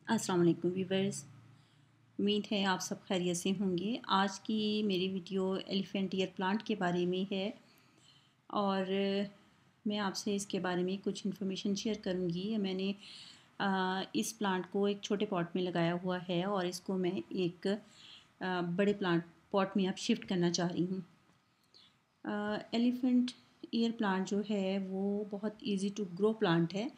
अस्सलाम वालेकुम व्यूवर्स। उम्मीद है आप सब खैरियत से होंगे। आज की मेरी वीडियो एलिफेंट ईयर प्लांट के बारे में है और मैं आपसे इसके बारे में कुछ इन्फॉर्मेशन शेयर करूंगी। मैंने इस प्लांट को एक छोटे पॉट में लगाया हुआ है और इसको मैं एक बड़े प्लांट पॉट में अब शिफ्ट करना चाह रही हूँ। एलिफेंट ईयर प्लांट जो है वो बहुत इजी टू ग्रो प्लांट है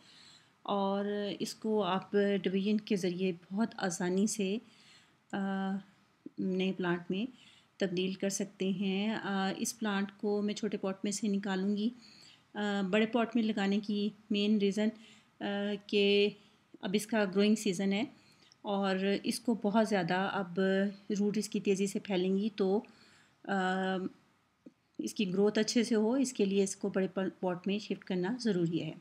और इसको आप डिवीजन के ज़रिए बहुत आसानी से नए प्लांट में तब्दील कर सकते हैं। इस प्लांट को मैं छोटे पॉट में से निकालूंगी। बड़े पॉट में लगाने की मेन रीज़न कि अब इसका ग्रोइंग सीज़न है और इसको बहुत ज़्यादा अब रूट इसकी तेज़ी से फैलेंगी, तो इसकी ग्रोथ अच्छे से हो, इसके लिए इसको बड़े पॉट में शिफ्ट करना ज़रूरी है।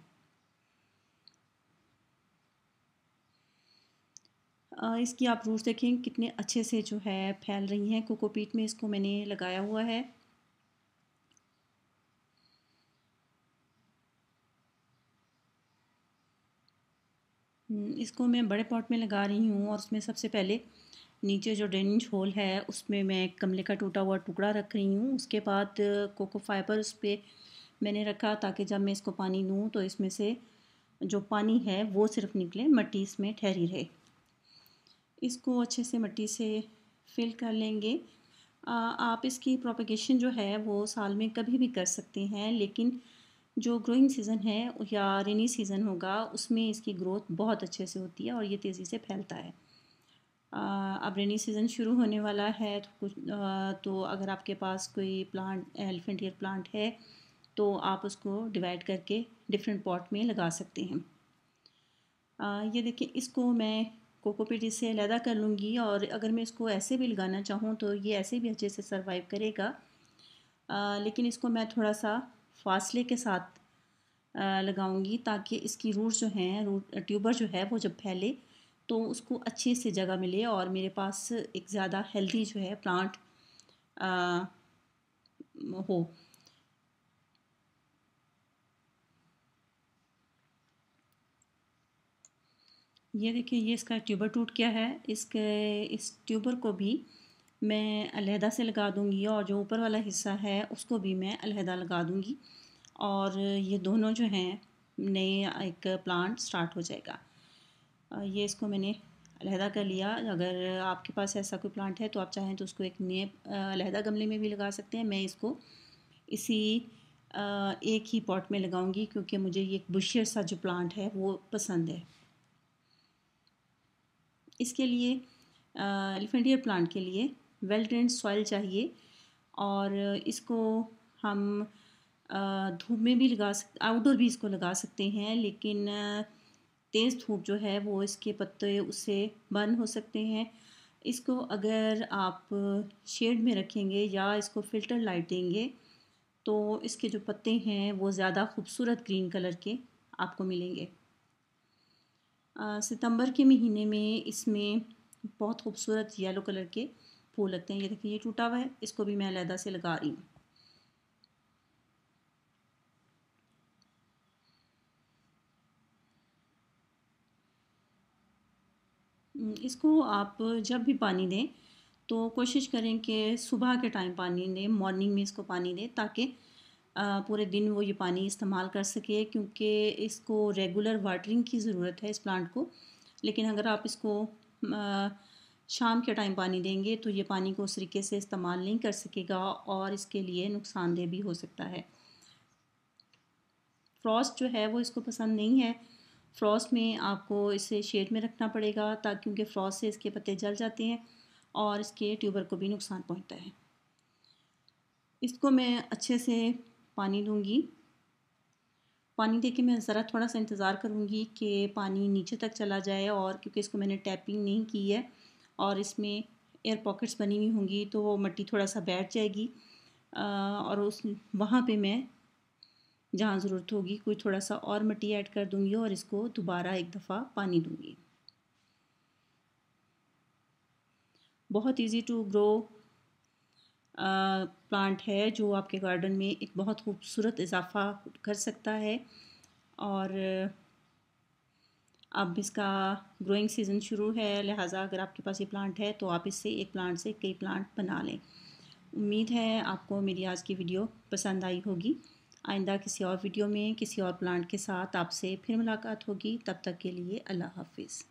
इसकी आप रूट्स देखें कितने अच्छे से जो है फैल रही हैं। कोकोपीट में इसको मैंने लगाया हुआ है। इसको मैं बड़े पॉट में लगा रही हूँ और उसमें सबसे पहले नीचे जो ड्रेनेज होल है उसमें मैं गमले का टूटा हुआ टुकड़ा रख रही हूँ। उसके बाद कोको फाइबर उस पर मैंने रखा ताकि जब मैं इसको पानी दूँ तो इसमें से जो पानी है वो सिर्फ निकले, मिट्टी इसमें ठहरी रहे। इसको अच्छे से मिट्टी से फिल कर लेंगे। आप इसकी प्रोपगेशन जो है वो साल में कभी भी कर सकते हैं, लेकिन जो ग्रोइंग सीज़न है या रेनी सीज़न होगा उसमें इसकी ग्रोथ बहुत अच्छे से होती है और ये तेज़ी से फैलता है। अब रेनी सीज़न शुरू होने वाला है तो अगर आपके पास कोई प्लांट एलिफेंट ईयर प्लांट है तो आप उसको डिवाइड करके डिफरेंट पॉट में लगा सकते हैं। ये देखिए, इसको मैं कोकोपीट से अलहदा कर लूँगी और अगर मैं इसको ऐसे भी लगाना चाहूँ तो ये ऐसे भी अच्छे से सरवाइव करेगा। लेकिन इसको मैं थोड़ा सा फासले के साथ लगाऊंगी ताकि इसकी रूट्स जो हैं, रूट ट्यूबर जो है वो जब फैले तो उसको अच्छी सी जगह मिले और मेरे पास एक ज़्यादा हेल्दी जो है प्लांट हो। ये देखिए, ये इसका ट्यूबर टूट गया है। इस ट्यूबर को भी मैं अलहदा से लगा दूंगी और जो ऊपर वाला हिस्सा है उसको भी मैं अलहदा लगा दूंगी और ये दोनों जो हैं नए एक प्लांट स्टार्ट हो जाएगा। ये इसको मैंने अलहदा कर लिया। अगर आपके पास ऐसा कोई प्लांट है तो आप चाहें तो उसको एक नए अलहदा गमले में भी लगा सकते हैं। मैं इसको इसी एक ही पॉट में लगाऊंगी क्योंकि मुझे ये बुशियर सा जो प्लांट है वो पसंद है। इसके लिए एलिफेंट ईयर प्लांट के लिए वेल ड्रेन्ड सॉइल चाहिए और इसको हम धूप में भी आउटडोर भी इसको लगा सकते हैं, लेकिन तेज़ धूप जो है वो इसके पत्ते उससे बर्न हो सकते हैं। इसको अगर आप शेड में रखेंगे या इसको फ़िल्टर लाइट देंगे तो इसके जो पत्ते हैं वो ज़्यादा खूबसूरत ग्रीन कलर के आपको मिलेंगे। सितंबर के महीने में इसमें बहुत खूबसूरत येलो कलर के फूल लगते हैं। ये देखिए, ये टूटा हुआ है, इसको भी मैं अलहदा से लगा रही हूँ। इसको आप जब भी पानी दें तो कोशिश करें कि सुबह के टाइम पानी दें, मॉर्निंग में इसको पानी दें ताकि पूरे दिन वो ये पानी इस्तेमाल कर सके, क्योंकि इसको रेगुलर वाटरिंग की ज़रूरत है इस प्लांट को। लेकिन अगर आप इसको शाम के टाइम पानी देंगे तो ये पानी को उस तरीके से इस्तेमाल नहीं कर सकेगा और इसके लिए नुकसानदेह भी हो सकता है। फ्रॉस्ट जो है वो इसको पसंद नहीं है। फ्रॉस्ट में आपको इसे शेड में रखना पड़ेगा ताकि, क्योंकि फ्रॉस्ट से इसके पत्ते जल जाते हैं और इसके ट्यूबर को भी नुकसान पहुंचता है। इसको मैं अच्छे से पानी दूंगी। पानी देके मैं ज़रा थोड़ा सा इंतज़ार करूँगी कि पानी नीचे तक चला जाए, और क्योंकि इसको मैंने टैपिंग नहीं की है और इसमें एयर पॉकेट्स बनी हुई होंगी तो वो मिट्टी थोड़ा सा बैठ जाएगी और उस वहाँ पे मैं जहाँ ज़रूरत होगी कोई थोड़ा सा और मिट्टी ऐड कर दूँगी और इसको दोबारा एक दफ़ा पानी दूँगी। बहुत इजी टू ग्रो प्लांट है जो आपके गार्डन में एक बहुत खूबसूरत इजाफा कर सकता है। और अब इसका ग्रोइंग सीज़न शुरू है, लिहाजा अगर आपके पास ये प्लांट है तो आप इससे एक प्लांट से कई प्लांट बना लें। उम्मीद है आपको मेरी आज की वीडियो पसंद आई होगी। आइंदा किसी और वीडियो में किसी और प्लांट के साथ आपसे फिर मुलाकात होगी। तब तक के लिए अल्लाह हाफ़िज़।